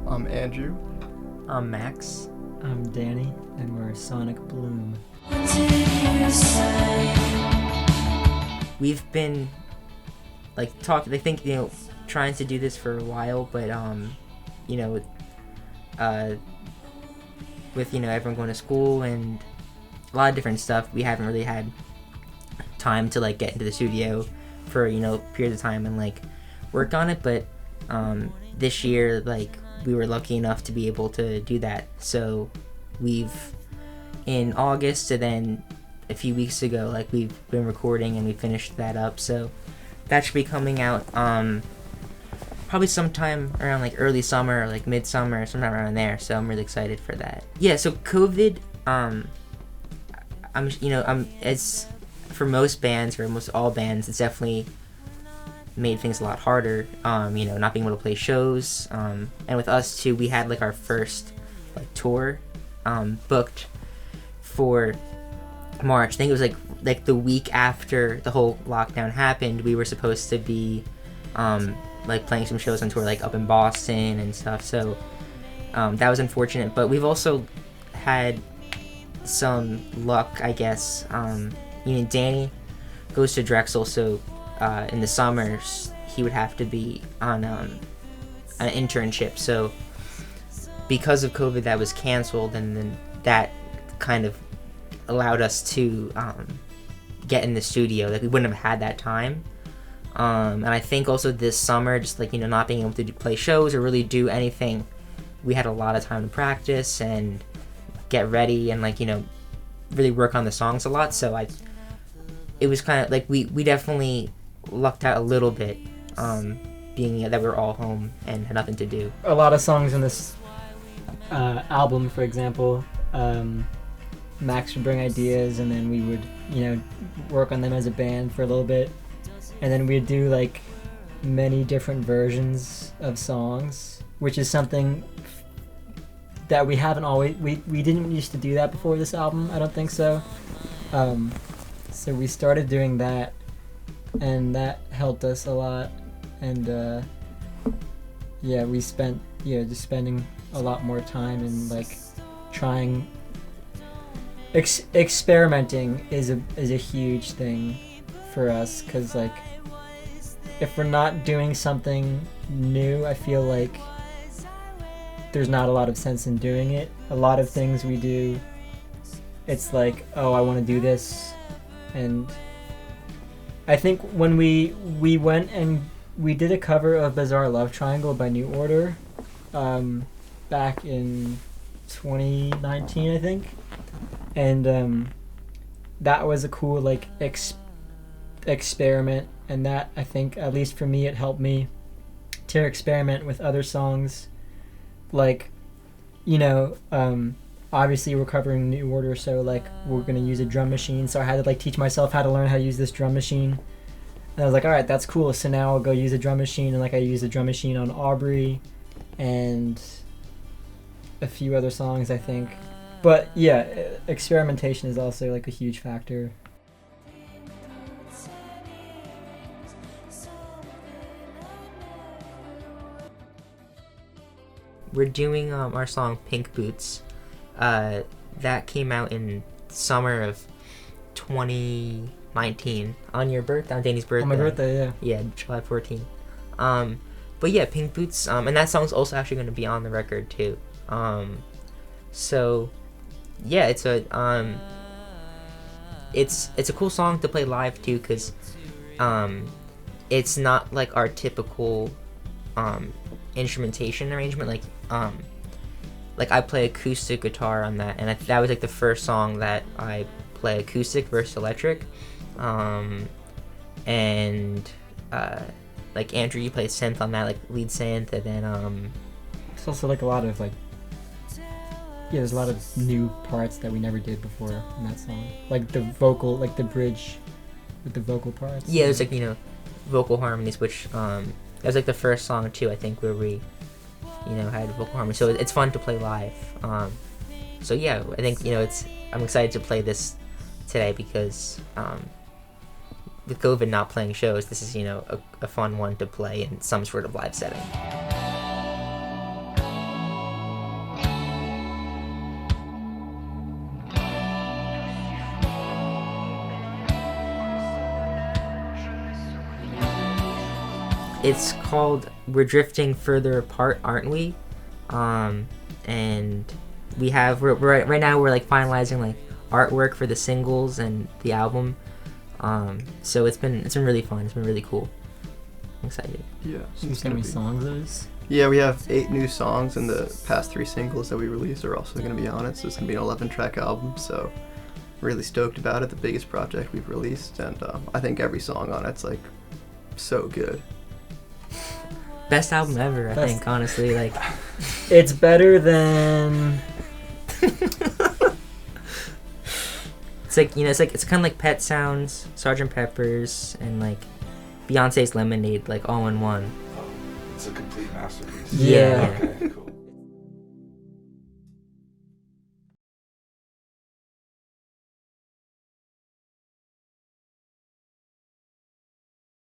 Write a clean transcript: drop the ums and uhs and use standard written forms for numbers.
I'm Andrew. I'm Max. I'm Danny, and we're Sonic Blume. We've been I think trying to do this for a while, but you know, with everyone going to school and a lot of different stuff, we haven't really had time to get into the studio for periods of time and work on it. But this year, we were lucky enough to be able to do that. So we've in August, and then a few weeks ago, we've been recording and we finished that up. So that should be coming out probably sometime around early summer or midsummer, sometime around there. So I'm really excited for that. Yeah. So COVID, I'm it's for most bands or most all bands, it's definitely made things a lot harder. Not being able to play shows. And with us too, we had our first tour booked for March. I think it was the week after the whole lockdown happened. We were supposed to be playing some shows on tour up in Boston and stuff. So that was unfortunate. But we've also had some luck, I guess. Danny goes to Drexel, so in the summers he would have to be on an internship. So because of COVID, that was canceled, and then that kind of allowed us to get in the studio. We wouldn't have had that time. And I think also this summer, just not being able to play shows or really do anything, we had a lot of time to practice and get ready and really work on the songs a lot. So it was kind of we definitely lucked out a little bit, being that we were all home and had nothing to do. A lot of songs in this album, for example, Max would bring ideas, and then we would work on them as a band for a little bit, and then we'd do many different versions of songs, which is something that we haven't always we didn't used to do that before this album. I don't think so. So we started doing that, and that helped us a lot. And we spent just spending a lot more time in trying. Experimenting is a huge thing for us, because if we're not doing something new, I feel there's not a lot of sense in doing it. A lot of things we do, it's oh, I want to do this. And I think when we went and we did a cover of Bizarre Love Triangle by New Order back in 2019, I think. And that was a cool experiment, and that, I think, at least for me, it helped me to experiment with other songs. Obviously we're covering New Order, so we're gonna use a drum machine, so I had to teach myself how to learn how to use this drum machine. And I was alright, that's cool, so now I'll go use a drum machine. And I used a drum machine on Aubrey and a few other songs, I think. But yeah, experimentation is also a huge factor. We're doing our song Pink Boots. That came out in summer of 2019 on your birthday, on Danny's birthday. On my birthday, yeah. Yeah, July 14th. But yeah, Pink Boots, and that song's also actually going to be on the record too. So yeah, it's a cool song to play live too, because it's not our typical instrumentation arrangement. I play acoustic guitar on that, and that was the first song that I play acoustic versus electric. And Andrew, you play synth on that, lead synth, and then it's also a lot of there's a lot of new parts that we never did before in that song, the vocal, the bridge with the vocal parts. Yeah, there's vocal harmonies, which that was the first song too, I think, where we had vocal harmony. So it's fun to play live. So yeah, I think I'm excited to play this today, because with COVID not playing shows, this is a fun one to play in some sort of live setting. It's called "We're Drifting Further Apart, Aren't We?" And we're right now we're like finalizing like artwork for the singles and the album. So it's been really fun. It's been really cool. I'm excited. Yeah. So how many songs those? Yeah, we have 8 new songs, and the past 3 singles that we released are also going to be on it. So it's going to be an 11-track album. So really stoked about it. The biggest project we've released, and I think every song on it's like so good. Best album ever, I think. Honestly, like It's better than. it's like it's kind of like Pet Sounds, Sgt. Pepper's, and like Beyonce's Lemonade, like all in one. It's a complete masterpiece. Yeah. Okay, cool.